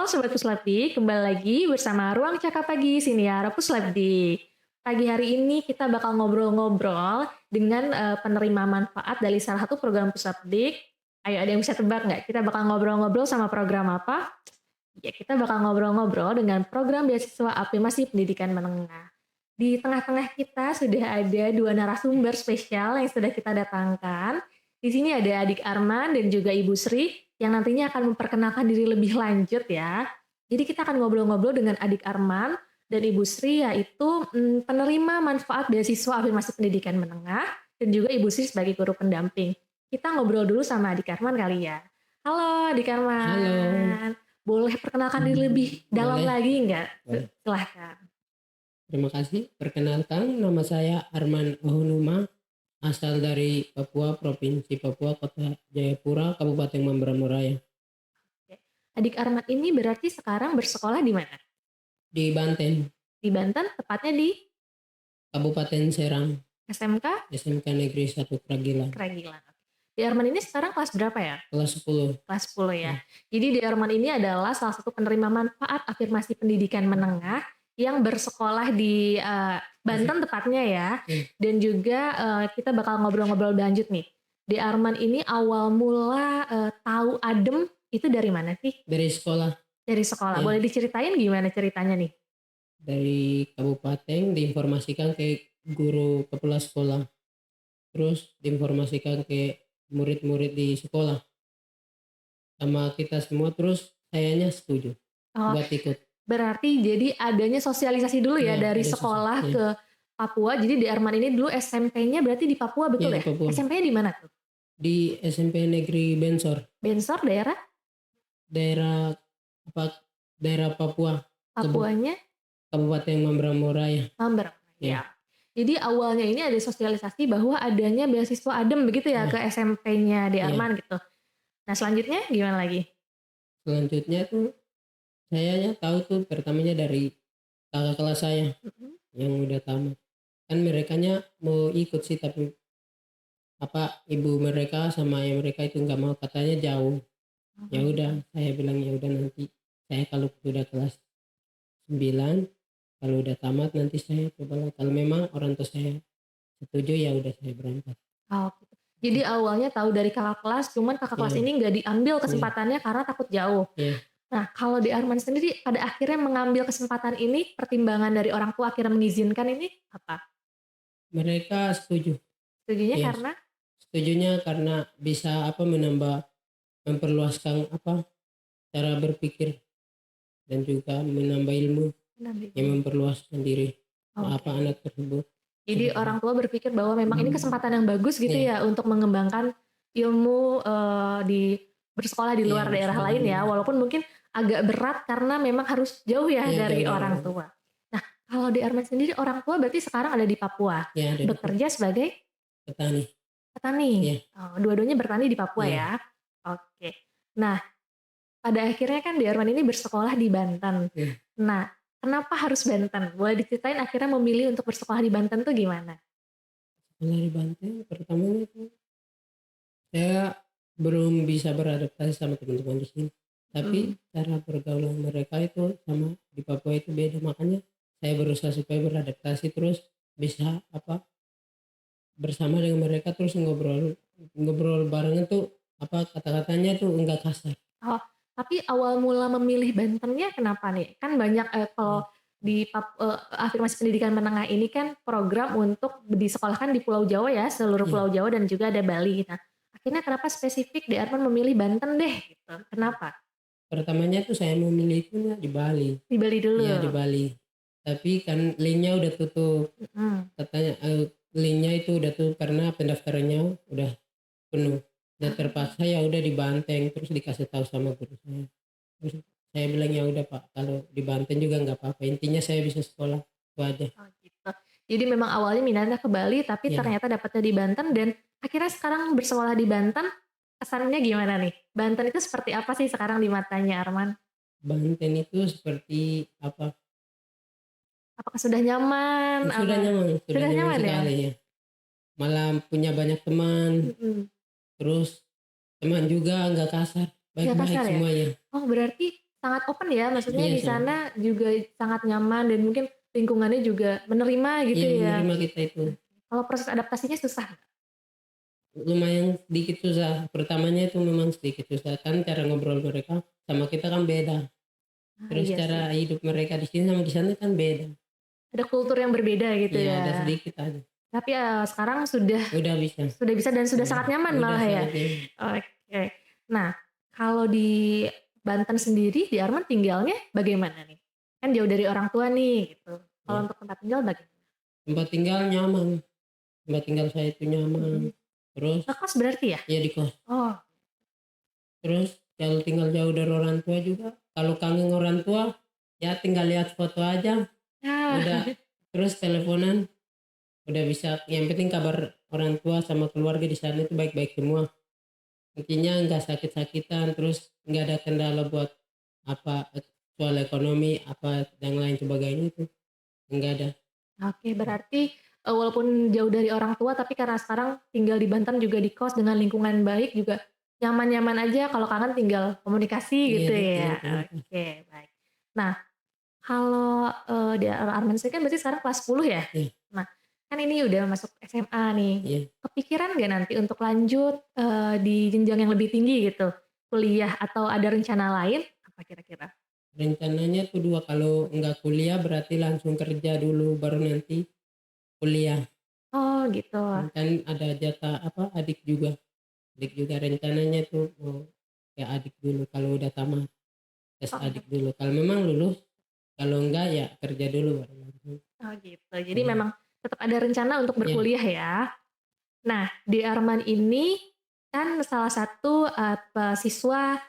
Halo Sobat Puslapdi, kembali lagi bersama Ruang Cakap Pagi Siniar Puslapdi. Pagi hari ini kita bakal ngobrol-ngobrol dengan penerima manfaat dari salah satu program Puslapdi. Ayo ada yang bisa tebak nggak? Kita bakal ngobrol-ngobrol sama program apa? Ya kita bakal ngobrol-ngobrol dengan program beasiswa Afirmasi Pendidikan Menengah. Di tengah-tengah kita sudah ada dua narasumber spesial yang sudah kita datangkan. Di sini ada Adik Arman dan juga Ibu Sri yang nantinya akan memperkenalkan diri lebih lanjut ya. Jadi kita akan ngobrol-ngobrol dengan Adik Arman dan Ibu Sri yaitu penerima manfaat beasiswa Afirmasi Pendidikan Menengah dan juga Ibu Sri sebagai guru pendamping. Kita ngobrol dulu sama Adik Arman kali ya. Halo Adik Halo, Arman, boleh perkenalkan diri lebih dalam boleh, lagi nggak? boleh. Silahkan. Terima kasih. Perkenalkan, nama saya Arman Ohunuma, asal dari Papua, Provinsi Papua, Kota Jayapura, Kabupaten Mamberamo Raya, Oke. Adik Arman ini berarti sekarang bersekolah di mana? di Banten, Di Banten, tepatnya di Kabupaten Serang, SMK SMK Negeri 1 Kragilan, Keragilan. Di Arman ini sekarang kelas berapa ya? kelas 10. Kelas 10 ya. Ya, Jadi di Arman ini adalah salah satu penerima manfaat afirmasi pendidikan menengah yang bersekolah di Banten tepatnya ya. ya. Dan juga kita bakal ngobrol-ngobrol lanjut nih. Di Arman ini awal mula tahu adem itu dari mana sih? Dari sekolah, Dari sekolah. ya. Boleh diceritain gimana ceritanya nih? Dari kabupaten diinformasikan ke guru kepala sekolah, terus diinformasikan ke murid-murid di sekolah, sama kita semua, terus sayanya setuju Oh, buat ikut. berarti jadi adanya sosialisasi dulu ya Ya, dari ada sekolah ya. ke Papua. Jadi di Arman ini dulu SMP-nya berarti di Papua betul Ya, ya? di Papua. SMP-nya di mana tuh? Di SMP Negeri Bensor, Bensor daerah daerah apa? Daerah Papua, Papuanya Kabupaten Mamberamo Raya. Mamber. Ya. Ya, Jadi awalnya ini ada sosialisasi bahwa adanya beasiswa adem begitu ya ya, ke SMP-nya di ya. Arman gitu. Nah selanjutnya gimana lagi? Selanjutnya tuh saya tahu tuh pertamanya dari kakak kelas saya Mm-mm. yang udah tamat. Kan merekanya mau ikut sih, tapi ibu mereka sama ayah mereka itu nggak mau, katanya jauh. Ya udah, saya bilang ya udah, nanti saya kalau sudah kelas 9, kalau udah tamat nanti saya coba. Kalau memang orang tua saya setuju ya udah, saya berangkat. Oh, gitu. Jadi awalnya tahu dari kakak kelas, cuman kakak kelas Ya, ini nggak diambil ya, kesempatannya karena takut jauh. ya. Nah, kalau di Arman sendiri pada akhirnya mengambil kesempatan ini, pertimbangan dari orang tua akhirnya mengizinkan ini apa? Mereka setuju. Setujunya Ya, karena setujunya karena bisa menambah, memperluaskan cara berpikir, dan juga menambah ilmu yang memperluaskan diri Oke. anak tersebut. Jadi Seperti orang tua berpikir bahwa memang ini kesempatan yang bagus gitu Iya. ya untuk mengembangkan ilmu di bersekolah di Iya, luar daerah bersekolah lain di ya, luar. walaupun mungkin agak berat karena memang harus jauh ya Iya, dari jauh dari orang orang. tua. Nah, kalau di Arman sendiri orang tua berarti sekarang ada di Papua, Ya, dari bekerja sebagai petani. petani. Iya, Oh, dua-duanya bertani di Papua iya, ya. Oke. Nah, pada akhirnya kan di Arman ini bersekolah di Banten. iya. Nah, kenapa harus Banten? Boleh diceritain akhirnya memilih untuk bersekolah di Banten tuh gimana? Sekolah di Banten pertamanya itu saya belum bisa beradaptasi sama teman-teman di sini. Tapi cara pergaulan mereka itu sama di Papua itu beda, makanya saya berusaha supaya beradaptasi, terus bisa bersama dengan mereka, terus ngobrol ngobrol bareng itu kata-katanya tuh enggak kasar. Oh, tapi awal mula memilih Bantennya kenapa nih? Kan banyak kalau di afirmasi pendidikan menengah ini kan program untuk disekolahkan di Pulau Jawa ya, seluruh Iya. Pulau Jawa dan juga ada Bali. Nah, akhirnya kenapa spesifik di Arman memilih Banten deh gitu? Kenapa? Pertamanya tuh saya memilih itu di Bali. Di Bali dulu. Iya, di Bali. Tapi kan linknya udah tutup. Mm. Katanya linknya itu udah tutup karena pendaftarannya udah penuh. Dan terpaksa ya udah di Banteng, terus dikasih tahu sama guru saya. Terus saya bilang ya udah Pak, kalau di Banten juga nggak apa-apa. Intinya saya bisa sekolah, itu aja. Oh gitu. Jadi memang awalnya minatnya ke Bali, tapi Ya, ternyata dapatnya di Banten dan akhirnya sekarang bersekolah di Banten. Kesannya gimana nih? Banten itu seperti apa sih sekarang di matanya Arman? Banten itu seperti Apakah sudah nyaman? sudah nyaman, sudah Sudah nyaman nyaman ya? sekali ya. Malah punya banyak teman, terus teman juga nggak kasar, Nggak baik-baik kasar ya? semuanya. Oh berarti sangat open ya, maksudnya Iya di sama. sana juga sangat nyaman dan mungkin lingkungannya juga menerima gitu Iya ya. menerima kita itu. Kalau proses adaptasinya susah nggak? Lumayan sedikit susah. Pertamanya itu memang sedikit susah kan cara ngobrol mereka sama kita kan beda. Ah, Terus iya sih. cara hidup mereka di sini sama di sana kan beda. Ada kultur yang berbeda gitu Iya ada ya. sedikit aja. Tapi, sekarang sudah Udah bisa. bisa dan sudah Udah, sangat nyaman udah malah ya? sangat nyaman. Oke. Nah, kalau di Banten sendiri, di Arman tinggalnya bagaimana nih? Kan jauh dari orang tua nih gitu. Kalau Ya. untuk tempat tinggal bagaimana? Tempat tinggal nyaman. Tempat tinggal saya itu nyaman. Mhm. Terus Ngekos berarti ya? ya di kos. Oh, Terus kalau tinggal jauh dari orang tua juga. Kalau kangen orang tua ya tinggal lihat foto aja. ah, Udah terus teleponan. Udah bisa. Yang penting kabar orang tua sama keluarga di sana itu baik-baik semua. Intinya nggak sakit-sakitan. Terus nggak ada kendala buat apa soal ekonomi apa yang lain sebagainya itu nggak ada. oke berarti, walaupun jauh dari orang tua tapi karena sekarang tinggal di Banten juga di kos dengan lingkungan baik juga nyaman-nyaman aja kalau kangen tinggal komunikasi Iya gitu tinggal ya? komunikasi. Oke baik. Nah, kalau, di Arman sendiri kan berarti sekarang kelas 10 ya? Iya, Nah, kan ini udah masuk SMA nih, iya. kepikiran nggak nanti untuk lanjut, di jenjang yang lebih tinggi gitu? Kuliah atau ada rencana lain, apa kira-kira? Rencananya tuh dua, kalau nggak kuliah berarti langsung kerja dulu baru nanti kuliah. Oh gitu. Kan ada jatah apa adik juga rencananya tuh mau ya adik dulu kalau udah tamat tes Oh adik dulu kalau memang lulus, kalau enggak ya kerja dulu baru lanjut. oh gitu. Jadi Iya, memang tetap ada rencana untuk iya, berkuliah ya? Nah, di Arman ini kan salah satu, siswa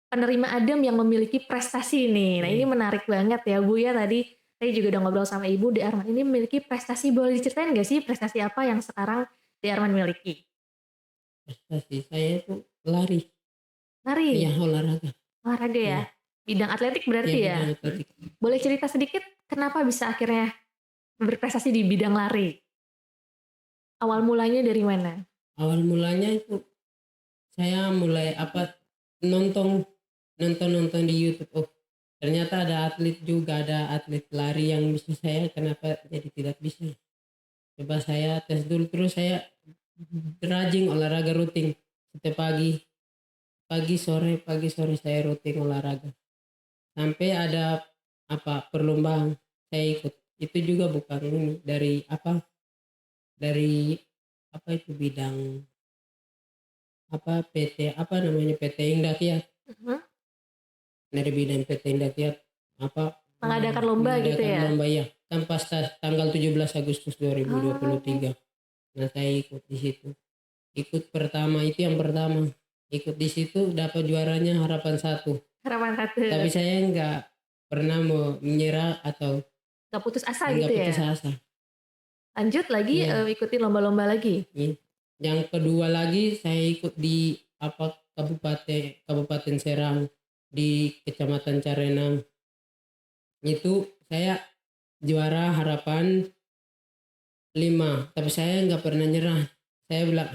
penerima ADEM yang memiliki prestasi nih. Nah, ini iya. menarik banget ya, Bu, ya. Tadi saya juga udah ngobrol sama Ibu, di Arman ini memiliki prestasi. Boleh diceritain nggak sih prestasi apa yang sekarang di Arman miliki? Prestasi saya itu lari, iya Lari, olahraga, olahraga ya? iya, Bidang atletik iya berarti ya? bidang atletik. Boleh cerita sedikit kenapa bisa akhirnya berprestasi di bidang lari? Awal mulanya dari mana? Awal mulanya itu saya mulai apa nonton nonton di YouTube. Oh, ternyata ada atlet juga, ada atlet lari yang bisa saya, kenapa jadi tidak bisa. Coba saya tes dulu, terus saya rajin olahraga rutin. Setiap pagi, pagi sore saya rutin olahraga. Sampai ada apa perlombaan saya ikut. Itu juga bukan ini dari apa itu bidang apa PT apa namanya PT Indakiat. Mhm. Dari bidang PT Indakiat apa Mengadakan lomba gitu mengadakan ya? lomba ya kan pas tanggal 17 Agustus 2023. Oh, Nah saya ikut di situ, ikut pertama itu yang pertama, ikut di situ dapat juaranya harapan 1. harapan satu. Tapi saya nggak pernah mau menyerah atau Nggak putus asa nggak gitu putus ya? asa. Lanjut lagi, Iya, ikutin lomba-lomba lagi? iya. Yang kedua lagi saya ikut di apa Kabupaten Kabupaten Serang di Kecamatan Carenang. Itu saya juara harapan 5, tapi saya nggak pernah nyerah. Saya bilang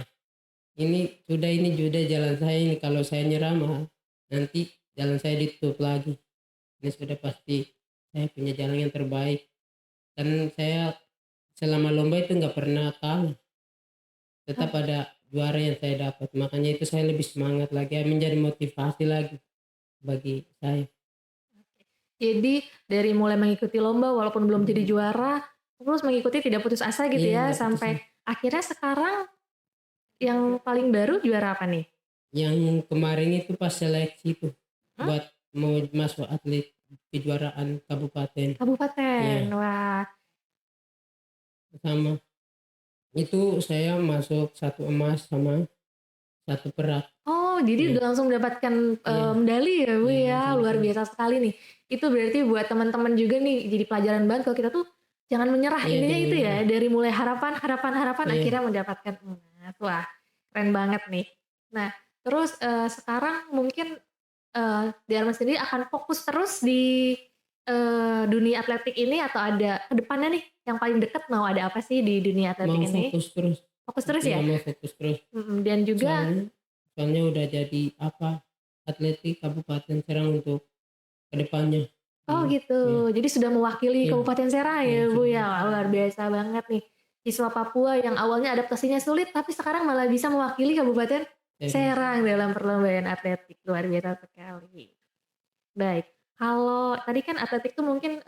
ini sudah jalan saya ini, kalau saya nyerah mah nanti jalan saya ditutup lagi. Ini sudah pasti saya punya jalan yang terbaik. Dan saya selama lomba itu nggak pernah kalah, tetap ada juara yang saya dapat. Makanya itu saya lebih semangat lagi, menjadi motivasi lagi bagi saya. Jadi dari mulai mengikuti lomba walaupun belum jadi juara, terus mengikuti tidak putus asa gitu Iya ya, nggak putus sampai asa. akhirnya sekarang yang paling baru juara apa nih? Yang kemarin itu pas seleksi itu Hmm? buat mau masuk atlet kejuaraan kabupaten. Kabupaten. Iya, Wah. sama itu saya masuk 1 emas sama 1 perak. Oh, jadi Iya, udah langsung mendapatkan, iya, medali ya, Bu, iya ya? langsung Luar sama. biasa sekali nih. Itu berarti buat teman-teman juga nih jadi pelajaran banget kalau kita tuh jangan menyerah, Iya intinya jangan itu ya, menyerah. dari mulai harapan harapan harapan Iya, akhirnya mendapatkan emas. Wah, keren banget nih. Nah, terus, sekarang mungkin, Darman sendiri akan fokus terus di, dunia atletik ini atau ada ke depannya nih yang paling deket mau ada apa sih di dunia mau atletik ini? fokus terus. Fokus terus Iya ya? mau fokus terus. Dan juga Soalnya soalnya udah jadi apa atletik Kabupaten Serang untuk ke depannya. Oh Iya, gitu, jadi sudah mewakili iya, Kabupaten Serang iya, ya Bu sudah ya, wah mewakili. luar biasa banget nih. Siswa Papua yang awalnya adaptasinya sulit, tapi sekarang malah bisa mewakili Kabupaten Serang. Serang dalam perlombaan atletik, luar biasa sekali. Baik, kalau tadi kan atletik itu mungkin,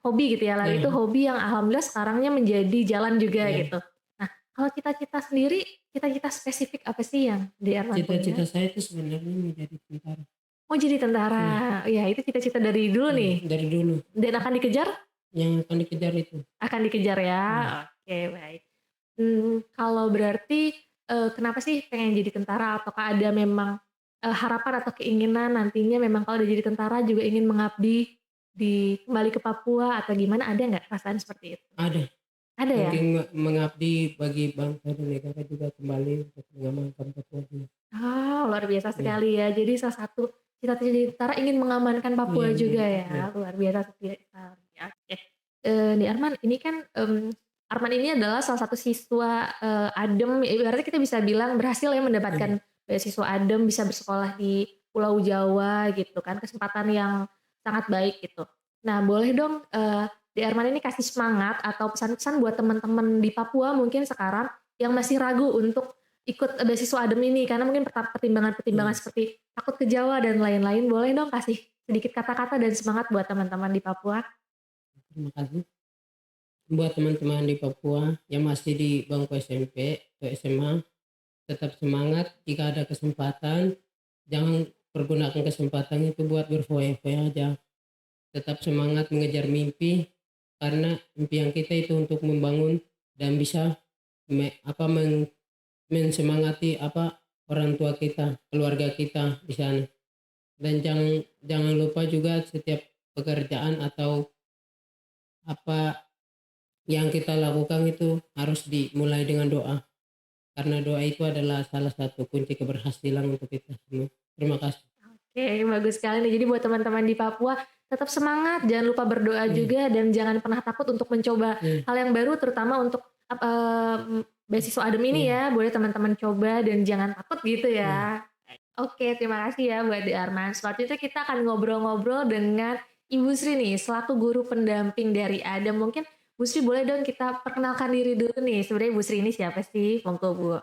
hobi gitu ya, lari itu Iya, hobi yang alhamdulillah sekarangnya menjadi jalan juga iya. gitu. Nah, kalau cita-cita sendiri, cita-cita spesifik apa sih yang di Arman punya? Cita-cita saya itu sebenarnya menjadi tentara. Oh jadi tentara, Iya, ya itu cita-cita dari dulu iya, nih, dari dulu dan akan dikejar? yang akan dikejar itu. Akan dikejar ya? Iya, Oke baik. Kalau berarti, kenapa sih pengen jadi tentara? Ataukah ada memang, harapan atau keinginan nantinya memang kalau udah jadi tentara juga ingin mengabdi kembali ke Papua atau gimana, ada nggak perasaan seperti itu? ada. Ada ya? Mungkin mengabdi bagi bangsa dan negara juga kembali untuk mengamankan Papua juga. Ah, luar biasa Iya, sekali ya. Jadi salah satu cita-cita jadi tentara ingin mengamankan iya, Papua juga iya, ya, luar biasa sekali. Oke. Di Arman, ini kan, Arman ini adalah salah satu siswa, adem, ibaratnya kita bisa bilang berhasil ya iya. mendapatkan beasiswa adem, bisa bersekolah di Pulau Jawa gitu kan, kesempatan yang sangat baik gitu. Nah boleh dong, di Arman ini kasih semangat atau pesan-pesan buat teman-teman di Papua mungkin sekarang yang masih ragu untuk ikut beasiswa adem ini, karena mungkin pertimbangan-pertimbangan Iya, seperti takut ke Jawa dan lain-lain, boleh dong kasih sedikit kata-kata dan semangat buat teman-teman di Papua? terima kasih. Buat teman-teman di Papua yang masih di bangku SMP atau SMA, tetap semangat. Jika ada kesempatan, jangan pergunakan kesempatan itu buat berfoya-foya aja. Tetap semangat mengejar mimpi, karena impian kita itu untuk membangun dan bisa mensemangati orang tua kita, keluarga kita di sana. Dan jangan jangan lupa juga setiap pekerjaan atau apa yang kita lakukan itu harus dimulai dengan doa, karena doa itu adalah salah satu kunci keberhasilan untuk kita semua. Terima kasih. Oke, bagus sekali nih. Jadi buat teman-teman di Papua, tetap semangat, jangan lupa berdoa Iya, juga dan jangan pernah takut untuk mencoba iya, hal yang baru terutama untuk beasiswa adem ini iya, ya. Boleh teman-teman coba dan jangan takut gitu iya. ya. Oke, terima kasih ya buat di Arman. Selanjutnya kita akan ngobrol-ngobrol dengan Ibu Sri nih, selaku guru pendamping dari Adem. Mungkin Bu Sri boleh dong kita perkenalkan diri dulu nih. Sebenarnya Bu Sri ini siapa sih? Monggo Bu.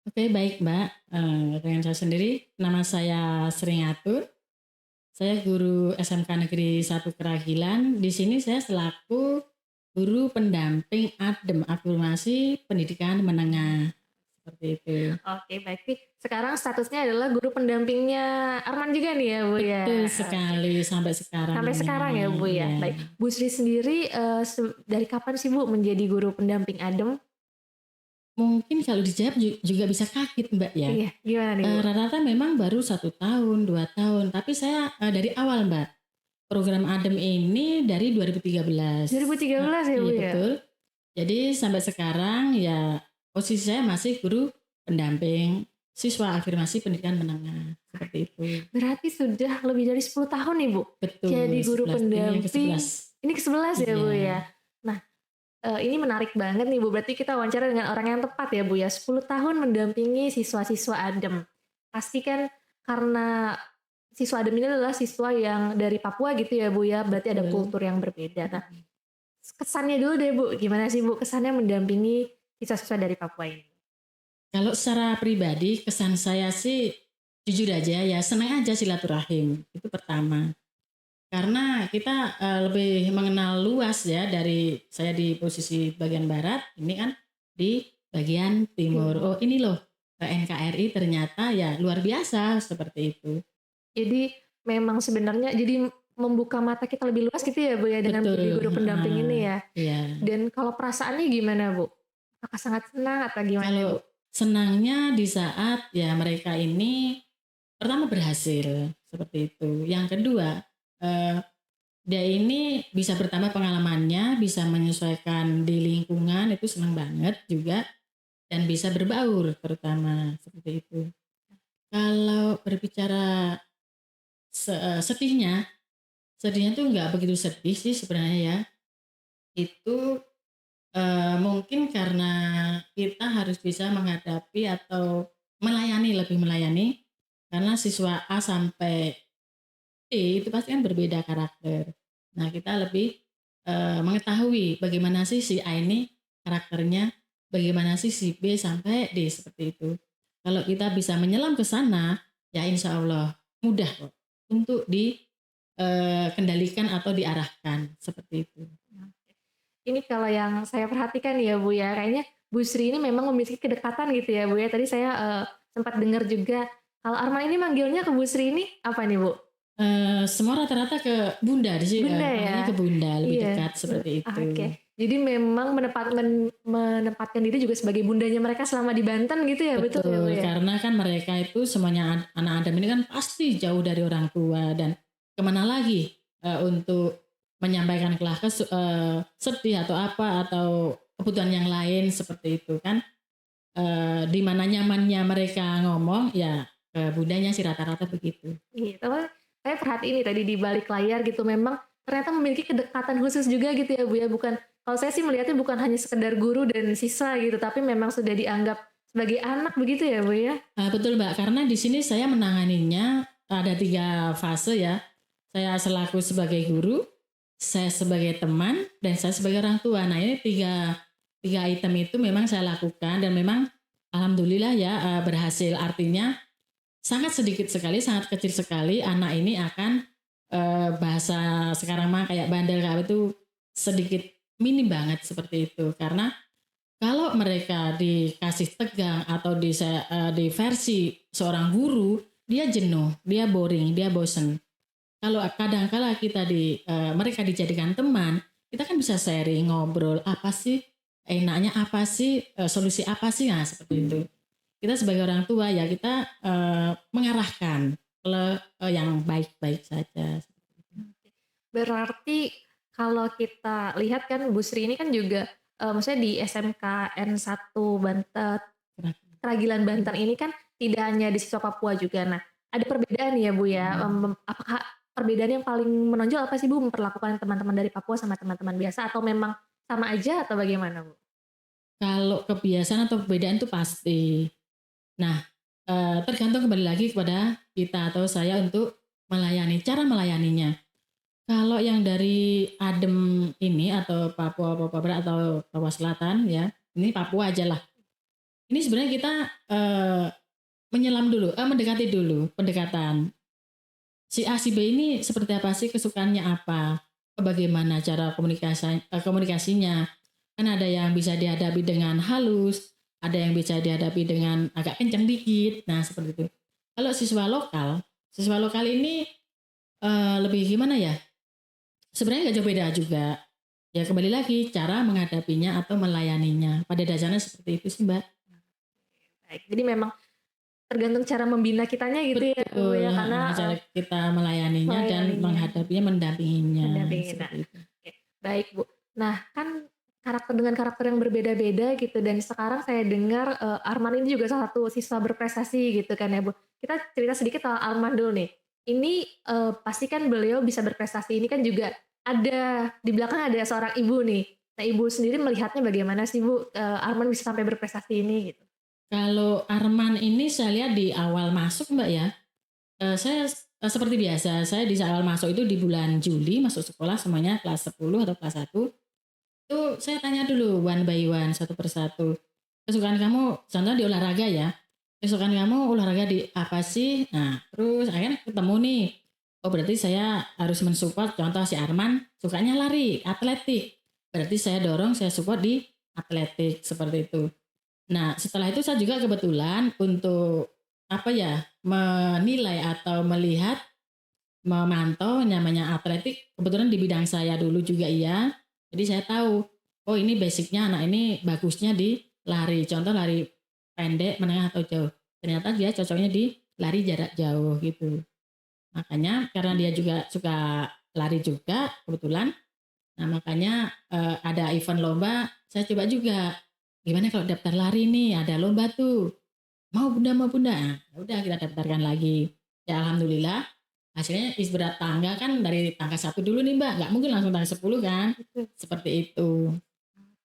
Oke, baik Mbak. Dengan saya sendiri, nama saya Sri Ngatur. Saya guru SMK Negeri 1 Keragilan. Di sini saya selaku guru pendamping ADEM, Afirmasi Pendidikan Menengah. Seperti itu. Oke, baik. Nih, sekarang statusnya adalah guru pendampingnya Arman juga nih ya, Bu ya. Betul Oke. sekali sampai sekarang Sampai ini. sekarang ya, Bu ya. Ya. Baik. Bu Sri sendiri dari kapan sih Bu menjadi guru pendamping Adem? Mungkin kalau dijawab juga bisa kaget Mbak ya. Iya, gimana nih, Bu? Rata-rata memang baru 1 tahun, 2 tahun. Tapi saya dari awal Mbak. Program ADEM ini dari 2013. 2013 ya, Bu Iya ya? betul. Jadi sampai sekarang ya posisi saya masih guru pendamping siswa afirmasi pendidikan menengah. Seperti itu. Berarti sudah lebih dari 10 tahun nih, Bu? Jadi Betul, guru 11 ini yang pendamping. ke-11. Ini ke-11 ya, Bu ya? Iya, Nah, ini menarik banget nih, Bu. Berarti kita wawancara dengan orang yang tepat ya, Bu ya? 10 tahun mendampingi siswa-siswa Adem. Pasti kan karena siswa Adem ini adalah siswa yang dari Papua gitu ya, Bu ya? Berarti ada betul. kultur yang berbeda. Nah, kesannya dulu deh, Bu. Gimana sih, Bu, kesannya mendampingi siswa-siswa dari Papua ini? Kalau secara pribadi kesan saya sih jujur aja ya senang aja silaturahim. Itu pertama. Karena kita lebih mengenal luas ya dari saya di posisi bagian barat, ini kan di bagian timur. Timur. Oh ini loh NKRI ternyata ya luar biasa seperti itu. Jadi memang sebenarnya jadi membuka mata kita lebih luas gitu ya, Bu ya, dengan menjadi Betul, guru pendamping heeh, ini ya. iya. Dan kalau perasaannya gimana, Bu? Apakah sangat senang atau gimana, Bu? Kalau senangnya di saat ya mereka ini pertama berhasil seperti itu. Yang kedua, eh, dia ini bisa bertambah pengalamannya, bisa menyesuaikan di lingkungan itu senang banget juga dan bisa berbaur terutama seperti itu. Kalau berbicara sedihnya, sedihnya tuh nggak begitu sedih sih sebenarnya ya. Itu mungkin karena kita harus bisa menghadapi atau melayani, lebih melayani karena siswa A sampai itu pasti kan berbeda karakter. Nah, kita lebih mengetahui bagaimana sih si A ini karakternya, bagaimana sih si B sampai D seperti itu. Kalau kita bisa menyelam ke sana, ya insya Allah mudah kok untuk dikendalikan atau diarahkan seperti itu. Ini kalau yang saya perhatikan ya Bu ya, kayaknya Bu Sri ini memang memiliki kedekatan gitu ya Bu ya. Tadi saya sempat dengar juga kalau Arman ini manggilnya ke Bu Sri ini apa nih Bu? Semua rata-rata ke bunda sih, Bunda panggilnya ya? ke bunda, lebih Iya. dekat seperti itu. Oke. Jadi memang menempatkan diri juga sebagai bundanya mereka selama di Banten gitu ya, betul ya Bu Betul, ya? karena kan mereka itu semuanya anak Adam ini kan pasti jauh dari orang tua dan kemana lagi untuk menyampaikan sedih atau apa atau kebutuhan yang lain seperti itu kan. Di mana nyamannya mereka ngomong ya ke bundanya sih rata-rata begitu. Iya, tapi saya perhatiin nih tadi di balik layar gitu memang ternyata memiliki kedekatan khusus juga gitu ya Bu ya. Bukan kalau saya sih melihatnya bukan hanya sekedar guru dan siswa gitu, tapi memang sudah dianggap sebagai anak begitu ya Bu ya? Betul Mbak, karena di sini saya menanganinya ada 3 fase ya. Saya selaku sebagai guru, saya sebagai teman, dan saya sebagai orang tua. Nah ini tiga item itu memang saya lakukan dan memang alhamdulillah ya berhasil. Artinya sangat sedikit sekali, sangat kecil sekali anak ini akan bahasa sekarang mah kayak bandel kayak itu sedikit minim banget seperti itu. Karena kalau mereka dikasih tegang atau di versi seorang guru, dia jenuh, dia boring, dia bosen. Kalau kadang-kala mereka dijadikan teman, kita kan bisa sharing, ngobrol, apa sih enaknya, apa sih solusi apa sih, nah seperti itu. Kita sebagai orang tua ya kita mengarahkan ke yang baik-baik saja. Berarti kalau kita lihat kan Bu Sri ini kan juga maksudnya di SMKN 1 Banten, Keragilan Banten ini kan tidak hanya di siswa Papua juga. Nah, ada perbedaan ya Bu ya. Apakah perbedaan yang paling menonjol apa sih Bu memperlakukan teman-teman dari Papua sama teman-teman biasa atau memang sama aja atau bagaimana Bu? Kalau kebiasaan atau perbedaan itu pasti. Nah, tergantung kembali lagi kepada kita atau saya untuk cara melayaninya. Kalau yang dari Adem ini atau Papua Barat atau Papua Selatan ya, ini Papua aja lah. Ini sebenarnya kita menyelam dulu, mendekati dulu pendekatan. Si A si B ini seperti apa sih, kesukaannya apa, bagaimana cara komunikasinya. Kan ada yang bisa dihadapi dengan halus, ada yang bisa dihadapi dengan agak kencang dikit. Nah seperti itu. Kalau siswa lokal ini lebih gimana ya? Sebenarnya nggak jauh beda juga. Ya kembali lagi cara menghadapinya atau melayaninya. Pada dasarnya seperti itu sih Mbak. Baik, jadi memang tergantung cara membina kitanya gitu ya Bu Betul, ya, karena cara kita melayaninya dan menghadapinya, mendampinginya. Seperti itu. Oke, baik Bu. Nah kan dengan karakter yang berbeda-beda gitu dan sekarang saya dengar Arman ini juga salah satu siswa berprestasi gitu kan ya Bu. Kita cerita sedikit soal Arman dulu nih. Ini pasti kan beliau bisa berprestasi ini kan juga ada di belakang ada seorang ibu nih. Nah ibu sendiri melihatnya bagaimana sih Bu Arman bisa sampai berprestasi ini gitu? Kalau Arman ini saya lihat di awal masuk Mbak ya, saya seperti biasa, saya di awal masuk itu di bulan Juli masuk sekolah semuanya kelas 10 atau kelas 1. Itu saya tanya dulu one by one, satu persatu. Kesukaan kamu, contoh di olahraga ya, kesukaan kamu olahraga di apa sih? Nah terus akhirnya ketemu nih, oh berarti saya harus mensupport, contoh si Arman sukanya lari, atletik. Berarti saya dorong, saya support di atletik, seperti itu. Nah, setelah itu saya juga kebetulan untuk menilai atau melihat, memantau namanya atletik, kebetulan di bidang saya dulu juga iya. Jadi saya tahu, oh ini basicnya anak ini bagusnya di lari, contoh lari pendek, menengah atau jauh. Ternyata dia cocoknya di lari jarak jauh gitu. Makanya karena dia juga suka lari juga kebetulan, nah makanya ada event lomba, saya coba juga. Gimana kalau daftar lari nih, ada lomba tuh. Mau bunda. Nah, udah kita daftarkan lagi. Ya alhamdulillah hasilnya berat tangga kan dari tangga 1 dulu nih Mbak. Nggak mungkin langsung tangga 10 kan. Seperti itu.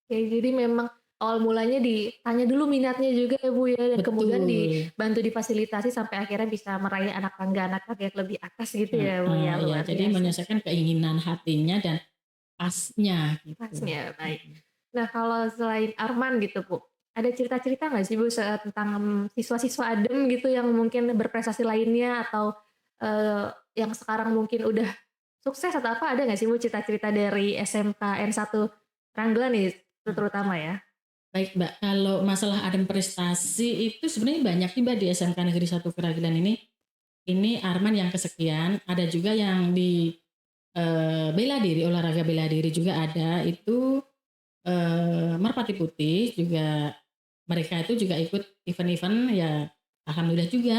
Oke, jadi memang awal mulanya ditanya dulu minatnya juga ya Bu ya, dan kemudian Betul. dibantu difasilitasi sampai akhirnya bisa meraih anak tangga yang lebih atas gitu ya Bu Heeh, ya, ya luar jadi biasa. menyelesaikan keinginan hatinya dan pasnya gitu. Pasnya, baik. Mhm. Nah kalau selain Arman gitu Bu, ada cerita-cerita nggak sih Bu tentang siswa-siswa adem gitu yang mungkin berprestasi lainnya atau yang sekarang mungkin udah sukses atau apa, ada nggak sih Bu cerita-cerita dari SMK N1 Ranggelan nih terutama ya? Baik Mbak, kalau masalah adem prestasi itu sebenarnya banyak nih Mbak di SMK Negeri 1 Keragilan ini. Ini Arman yang kesekian, ada juga yang di bela diri, olahraga bela diri juga ada, itu Merpati Putih juga, mereka itu juga ikut event-event ya, alhamdulillah juga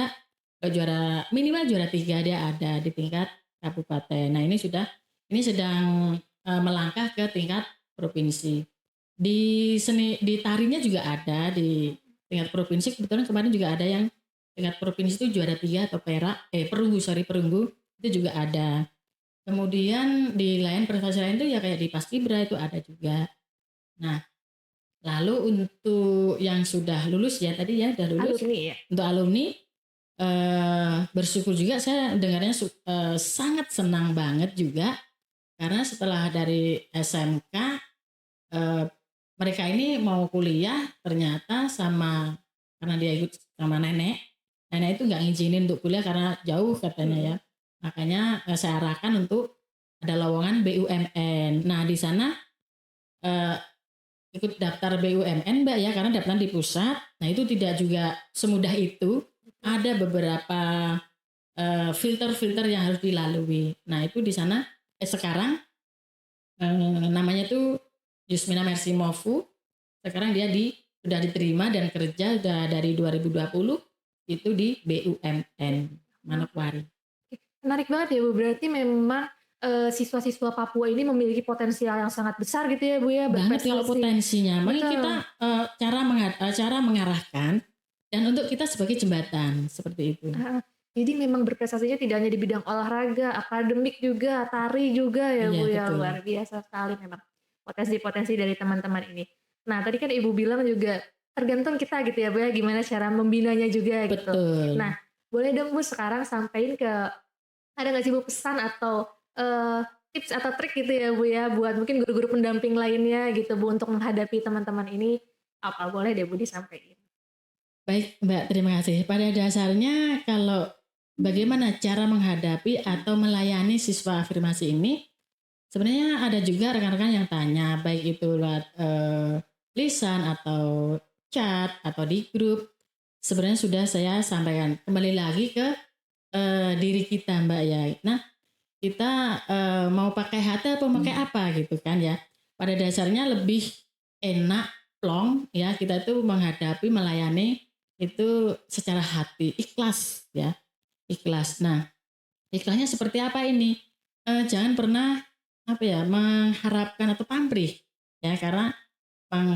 juara, minimal juara 3 dia ada di tingkat kabupaten. Nah ini sedang melangkah ke tingkat provinsi. Di tarinya juga ada di tingkat provinsi, kebetulan kemarin juga ada yang tingkat provinsi itu juara 3 atau perak, perunggu itu juga ada. Kemudian di lain prestasi lain itu ya kayak di Paskibra itu ada juga. Nah, lalu untuk yang sudah lulus ya tadi ya, udah lulus, Alumni ya? untuk alumni bersyukur juga saya dengarnya sangat senang banget juga karena setelah dari SMK eh, mereka ini mau kuliah ternyata karena dia ikut sama nenek itu nggak ngizinin untuk kuliah karena jauh katanya ya. Makanya saya arahkan untuk ada lowongan BUMN. Nah di sana eh, ikut daftar BUMN Mbak ya, karena daftar di pusat. Nah itu tidak juga semudah itu. Ada beberapa filter-filter yang harus dilalui. Nah itu di sana sekarang namanya tuh Yusmina Mersimovu. Sekarang dia sudah diterima dan kerja udah dari 2020 itu di BUMN Manokwari. Menarik banget ya Bu, berarti memang siswa-siswa Papua ini memiliki potensial yang sangat besar gitu ya Bu ya, Banget kalau berprestasi. potensinya. Makanya kita Betul. cara mengarahkan dan untuk kita sebagai jembatan seperti itu. Jadi memang berprestasinya tidak hanya di bidang olahraga, akademik juga, tari juga ya Iya Bu ya, betul. luar biasa sekali memang potensi-potensi dari teman-teman ini. Nah tadi kan Ibu bilang juga tergantung kita gitu ya Bu ya, gimana cara membinanya juga gitu. Betul. Nah boleh dong Bu sekarang sampaikan ada nggak sih Bu pesan atau tips atau trik gitu ya Bu ya, buat mungkin guru-guru pendamping lainnya gitu Bu untuk menghadapi teman-teman ini, apa boleh deh Bu disampaikan? Baik Mbak, terima kasih. Pada dasarnya kalau bagaimana cara menghadapi atau melayani siswa afirmasi ini, sebenarnya ada juga rekan-rekan yang tanya, baik itu lewat lisan atau chat atau di grup. Sebenarnya sudah saya sampaikan, kembali lagi ke diri kita Mbak ya. Nah kita mau pakai hati atau pakai apa gitu kan ya. Pada dasarnya lebih enak plong ya kita tuh menghadapi, melayani itu secara hati, ikhlas ya, ikhlas. Nah ikhlasnya seperti apa ini? Jangan pernah apa ya mengharapkan atau pamrih ya, karena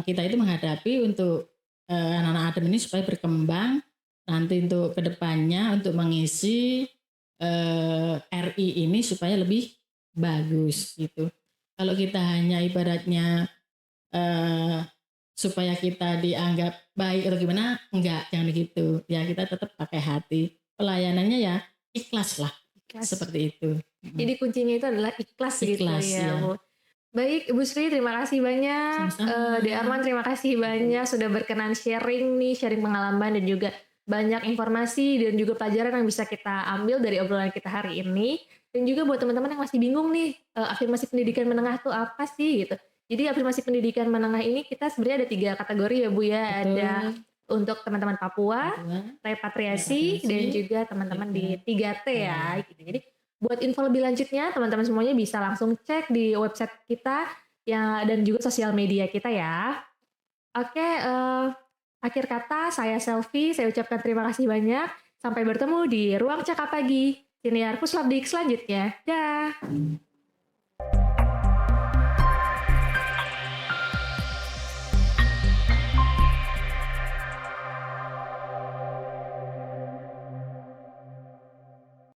kita itu menghadapi untuk anak-anak adem ini supaya berkembang nanti untuk kedepannya untuk mengisi RI ini supaya lebih bagus gitu. Kalau kita hanya ibaratnya eh, supaya kita dianggap baik atau gimana, enggak, jangan begitu. Ya kita tetap pakai hati. Pelayanannya ya ikhlas lah, Ikhlas. seperti itu. Jadi kuncinya itu adalah ikhlas gitu Ikhlas ya ya. Bu. Baik Ibu Sri, terima kasih banyak. Sama-sama. De Arman terima kasih banyak sudah berkenan sharing nih, sharing pengalaman dan juga banyak informasi dan juga pelajaran yang bisa kita ambil dari obrolan kita hari ini. Dan juga buat teman-teman yang masih bingung nih, afirmasi pendidikan menengah tuh apa sih gitu. Jadi afirmasi pendidikan menengah ini kita sebenarnya ada 3 kategori ya Bu ya. Ada Betul. untuk teman-teman Papua, repatriasi, dan Repatriasi, juga teman-teman di 3T ya ya. gitu. Jadi buat info lebih lanjutnya teman-teman semuanya bisa langsung cek di website kita ya, dan juga sosial media kita ya. Oke, akhir kata saya Selfie, saya ucapkan terima kasih banyak. Sampai bertemu di Ruang Cakap Pagi, Siniar Puslabdik selanjutnya. Dah.